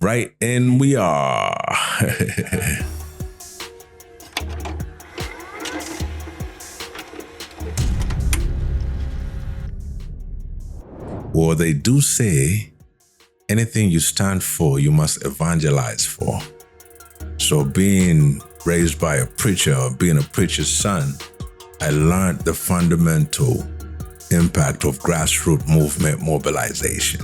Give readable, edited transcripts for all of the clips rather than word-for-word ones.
Right, and we are. Well, they do say anything you stand for, you must evangelize for. So being raised by a preacher or being a preacher's son, I learned the fundamental impact of grassroots movement mobilization.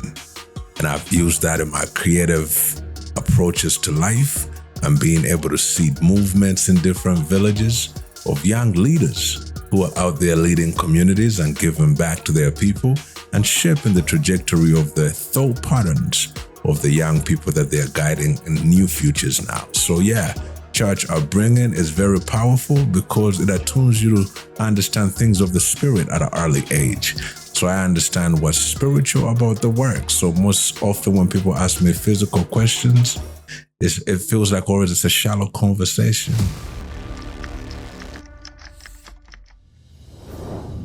And I've used that in my creative approaches to life and being able to seed movements in different villages of young leaders who are out there leading communities and giving back to their people and shaping the trajectory of the thought patterns of the young people that they're guiding in new futures now. So yeah, church upbringing is very powerful because it attunes you to understand things of the spirit at an early age. So I understand what's spiritual about the work. So most often when people ask me physical questions, it feels like always it's a shallow conversation.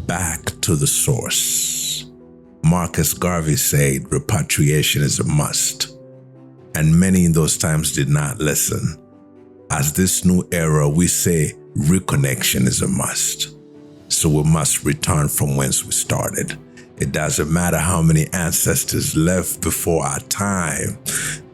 Back to the source. Marcus Garvey said repatriation is a must. And many in those times did not listen. As this new era, we say reconnection is a must. So we must return from whence we started. It doesn't matter how many ancestors left before our time,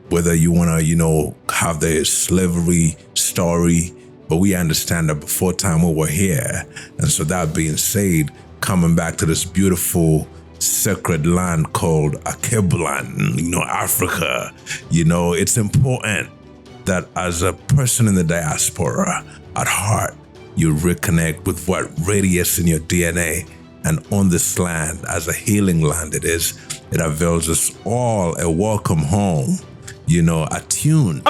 whether you want to, have the slavery story, but we understand that before time we were here. And so that being said, coming back to this beautiful sacred land called Akebulan, Africa, it's important that as a person in the diaspora, at heart, you reconnect with what radiates in your DNA. And on this land, as a healing land it avails us all a welcome home, attuned.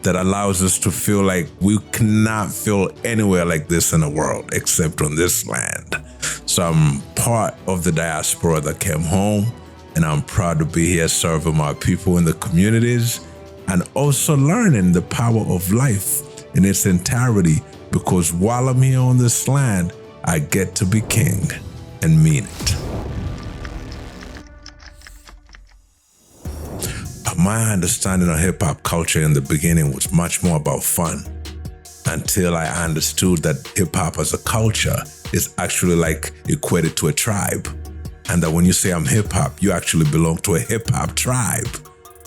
That allows us to feel like we cannot feel anywhere like this in the world except on this land. So I'm part of the diaspora that came home, and I'm proud to be here serving my people in the communities and also learning the power of life in its entirety, because while I'm here on this land, I get to be king and mean it. My understanding of hip-hop culture in the beginning was much more about fun, until I understood that hip-hop as a culture is actually like equated to a tribe, and that when you say I'm hip-hop, you actually belong to a hip-hop tribe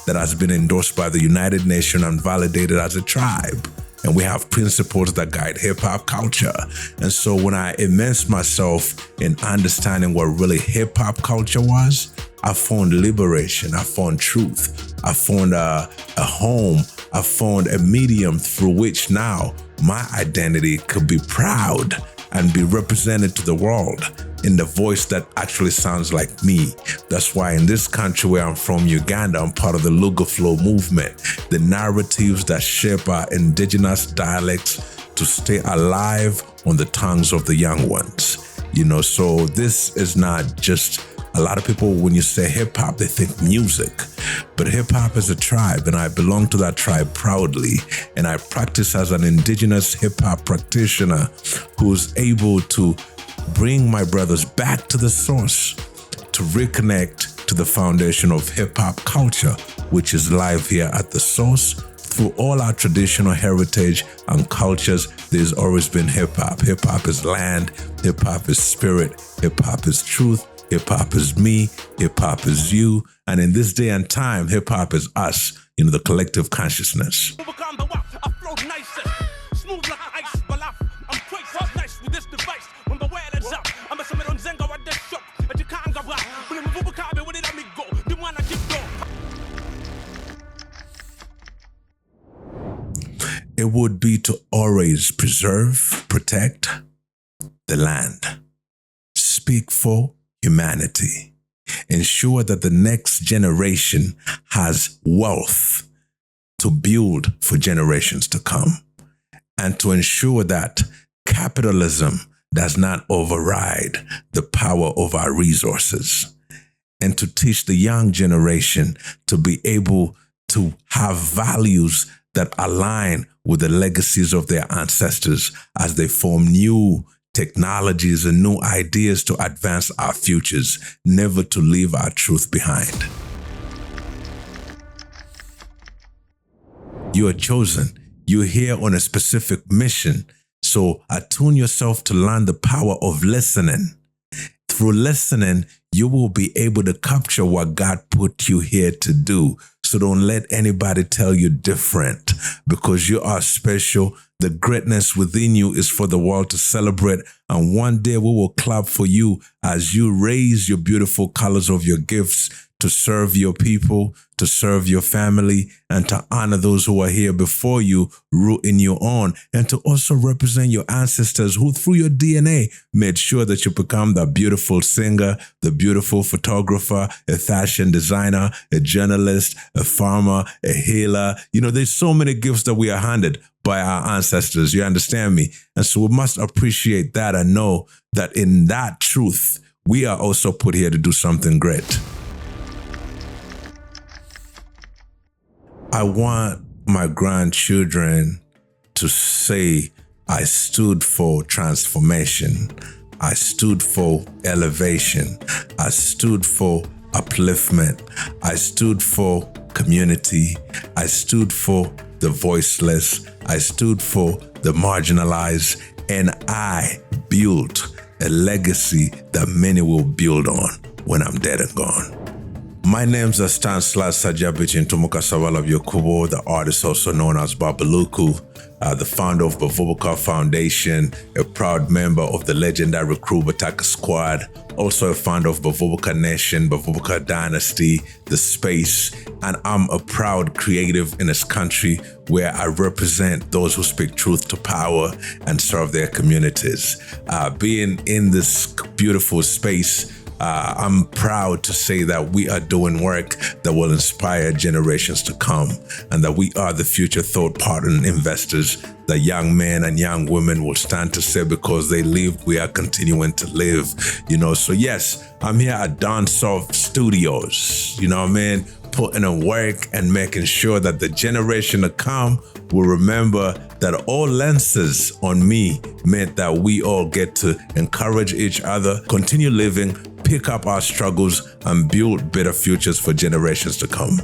that has been endorsed by the United Nations and validated as a tribe. And we have principles that guide hip-hop culture. And so when I immersed myself in understanding what really hip-hop culture was, I found liberation, I found truth, I found a home, I found a medium through which now my identity could be proud and be represented to the world in the voice that actually sounds like me. That's why in this country where I'm from, Uganda, I'm part of the Luga Flow movement, the narratives that shape our indigenous dialects to stay alive on the tongues of the young ones. So this is not just, a lot of people, when you say hip-hop, they think music. But hip-hop is a tribe, and I belong to that tribe proudly. And I practice as an indigenous hip-hop practitioner who's able to bring my brothers back to the source, to reconnect to the foundation of hip-hop culture, which is live here at the source. Through all our traditional heritage and cultures, there's always been hip-hop. Hip-hop is land, hip-hop is spirit, hip-hop is truth, hip-hop is me, hip-hop is you. And in this day and time, hip-hop is us, the collective consciousness. It would be to always preserve, protect the land, speak for humanity, ensure that the next generation has wealth to build for generations to come, and to ensure that capitalism does not override the power of our resources, and to teach the young generation to be able to have values that align with the legacies of their ancestors as they form new technologies, and new ideas to advance our futures, never to leave our truth behind. You are chosen. You're here on a specific mission. So attune yourself to learn the power of listening. Through listening, you will be able to capture what God put you here to do. So don't let anybody tell you different, because you are special. The greatness within you is for the world to celebrate. And one day we will clap for you as you raise your beautiful colors of your gifts to serve your people, to serve your family, and to honor those who are here before you, rooting you on, and to also represent your ancestors who, through your DNA, made sure that you become the beautiful singer, the beautiful photographer, a fashion designer, a journalist, a farmer, a healer. You know, there's so many gifts that we are handed by our ancestors. You understand me? And so we must appreciate that and know that in that truth, we are also put here to do something great. I want my grandchildren to say, I stood for transformation. I stood for elevation. I stood for upliftment. I stood for community. I stood for the voiceless. I stood for the marginalized. And I built a legacy that many will build on when I'm dead and gone. My name's Sla Jintu Yokubo, the artist also known as Babaluku, the founder of Babaluku Foundation, a proud member of the legendary Crew Bataka Squad, also a founder of Reconnection, Babaluku Dynasty, The Space, and I'm a proud creative in this country where I represent those who speak truth to power and serve their communities. Being in this beautiful space, I'm proud to say that we are doing work that will inspire generations to come, and that we are the future thought partner investors that young men and young women will stand to say because they lived, we are continuing to live. So yes, I'm here at Dansoft Studios, putting in work and making sure that the generation to come will remember that all lenses on me meant that we all get to encourage each other, continue living, pick up our struggles, and build better futures for generations to come.